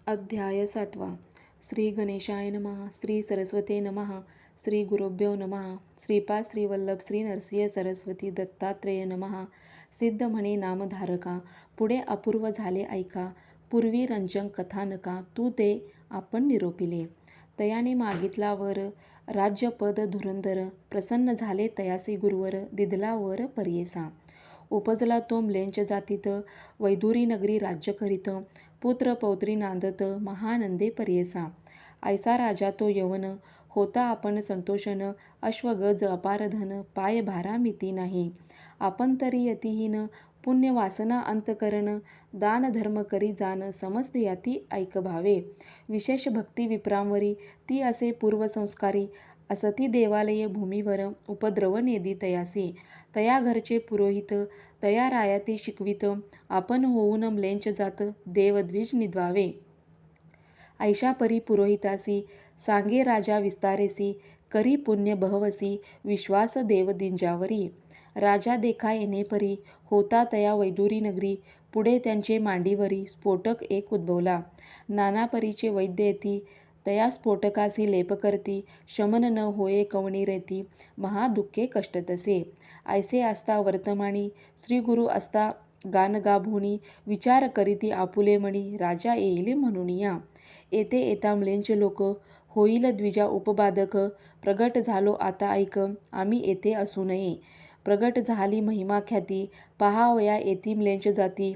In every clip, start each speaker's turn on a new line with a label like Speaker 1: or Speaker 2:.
Speaker 1: अध्याय 7. श्री गणेशाय नमः. श्री सरस्वते नमः. श्री गुरुभ्यो नमः. श्रीपाद श्रीवल्लभ श्री नरसिंह सरस्वती दत्तात्रेय नमः. सिद्ध म्हणे नामधारका, पुढे अपूर्व झाले ऐका. पूर्वी रंजक कथानका, तू ते आपण निरोपिले. तयाने मागितला वर, राज्यपद धुरंधर. प्रसन्न झाले तयासी गुरुवर, दिधला वर पर्येसा. उपजला तो म्लेंच जातीत, वैदुरी नगरी राज्य करीत. पुत्र पौत्री नांदत, महानंदे पर्येसा. ऐसा राजा तो यवन, होता आपण संतोषन. अश्वगज अपार धन, पाय भारा मिती नाही. आपण तरी यतिहीन, पुण्य वासना अंतकरण. दान धर्म करी जाण, समस्त याती ऐक भावे. विशेष भक्ती विप्रांवरी, ती असे पूर्वसंस्कारी. असती देवालय भूमीवर, उपद्रव नेदी तयासी. तया घरचे पुरोहित, तया रायाती शिकवित. आपण होऊन म्लेंच जात, देवद्विज निद्वावे. ऐशा परी पुरोहितासी, सांगे राजा विस्तारेसी. करी पुण्य बहवसी, विश्वास देव दिंजावरी. राजा देखा येणे परी, होता तया वैदुरी नगरी. पुढे त्यांचे मांडीवरी, स्फोटक एक उद्भवला. नाना परीचे वैद्य येती, तया स्फोटकासी लेप करती. शमन न होये कवणी रेती, महादुःखे कष्ट तसे. ऐसे असता वर्तमानी, श्रीगुरु असता गानगाभोणी. विचार करीती आपुले मणी, राजा येईल म्हणून या. येथे येता म्लेंच लोक, होईल द्विजा उपबाधक. प्रगट झालो आता ऐक, आम्ही येथे असू नये. प्रगट झाली महिमा ख्याती, पहावया येती म्लेंच जाती.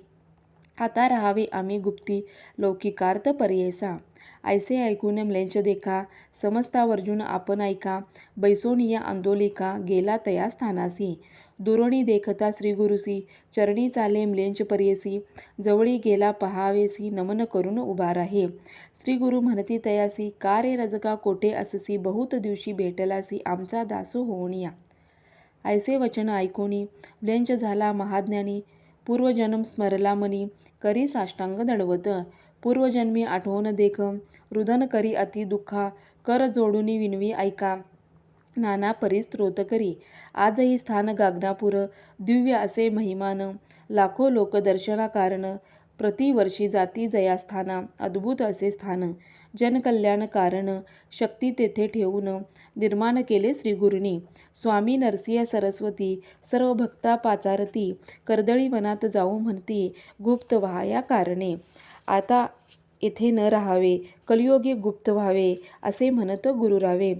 Speaker 1: आता राहावे आम्ही गुप्ती, लौकिकार्थ पर्येसा. ऐसे ऐकून म्लेंच देखा, समस्तावर्जून आपण ऐका. बैसोनिया आंदोलिका, गेला तया स्थानासी. दुरोणी देखता श्रीगुरुसी, चरणी चाले म्लेंच पर्येसी. जवळी गेला पहावेसी, नमन करून उभा राहे. श्रीगुरु म्हणती तयासी, का रे रजका कोठे अससी. बहुत दिवशी भेटलासी, आमचा दास होऊन या. ऐसे वचन ऐकोनी, म्लेंच झाला महाज्ञानी. पूर्वजन्म स्मरला मनी, करी साष्टांग दंडवत. पूर्वजन्मी आठवण देख, रुदन करी अति दुःखा. कर जोडूनी विनवी ऐका, नाना परी स्तोत्र करी. आजही स्थान गागनापूर, दिव्य असे महिमान. लाखो लोक दर्शना कारण, प्रतिवर्षी जाती जयास्थाना. अद्भुत असे स्थान, जनकल्याण कारण. शक्ती तेथे ठेवून, निर्माण केले श्रीगुरूंनी. स्वामी नरसिंह सरस्वती, सर्व भक्ता पाचारती. कर्दळी वनात जाऊ म्हणती, गुप्त व्हाया कारणे. आता येथे न राहावे, कलियोगी गुप्त व्हावे. असे म्हणत गुरुरावे.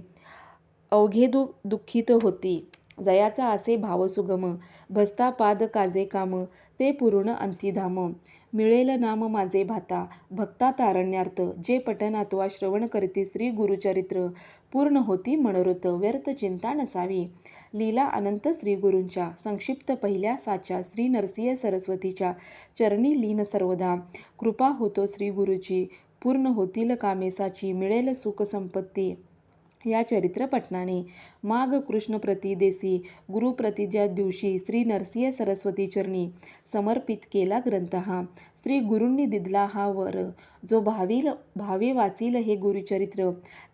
Speaker 1: अवघे दुःखित होती, जयाचा असे भाव सुगम. भस्ता पाद काजे काम, ते पूर्ण अंतिधाम. मिळेल नाम माझे भाता, भक्ता तारण्यार्थ. जे पठण अथवा श्रवण करती श्री गुरुचरित्र, पूर्ण होती मनोरथ. व्यर्थ चिंता नसावी. लीला अनंत श्रीगुरूंच्या, संक्षिप्त पहिल्या साच्या. श्री नरसिंह सरस्वतीच्या चरणी लीन सर्वदा. कृपा होतो श्रीगुरूची, पूर्ण होतील कामे साची. मिळेल सुख संपत्ती, या चरित्र पठणाने. माघ कृष्ण प्रति देसी, गुरुप्रति ज्या दिवशी. श्री नरसिंह सरस्वती चरणी, समर्पित केला ग्रंथ हा. श्री गुरूंनी दिधला हा वर, जो भावे वाचील हे गुरुचरित्र.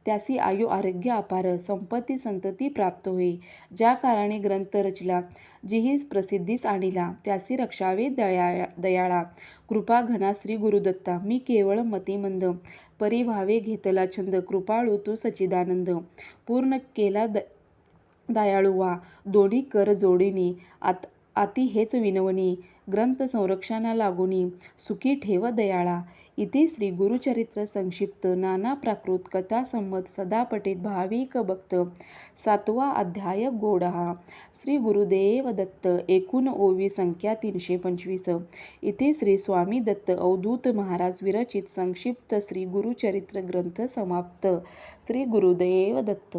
Speaker 1: त्यासी आयु आरोग्य अपार, संपत्ती संतती प्राप्त होई. ज्या कारणे ग्रंथ रचला, जीही प्रसिद्धीस आणिला. त्यासी रक्षावे दयाळा, कृपा घना श्री गुरुदत्ता. मी केवळ मतिमंद, परी व्हावे घेतला छंद. कृपाळू तू सच्चिदानंद, पूर्ण केला दयाळू व्हा. दोन्ही कर जोडीनी, आती हेच विनवणी. ग्रंथ संरक्षणा लागूनी, सुखी ठेव दयाळा. इति श्री गुरुचरित्र संक्षिप्त. नाना प्राकृत कथा संमत, सदा पठेत भाविक भक्त. 7वा अध्याय गोडहा. श्री गुरुदेव दत्त. एकूण ओवी संख्या 325. इथे श्री स्वामी दत्त अवधूत महाराज विरचित संक्षिप्त श्री गुरुचरित्र ग्रंथ समाप्त. श्री गुरुदेव दत्त.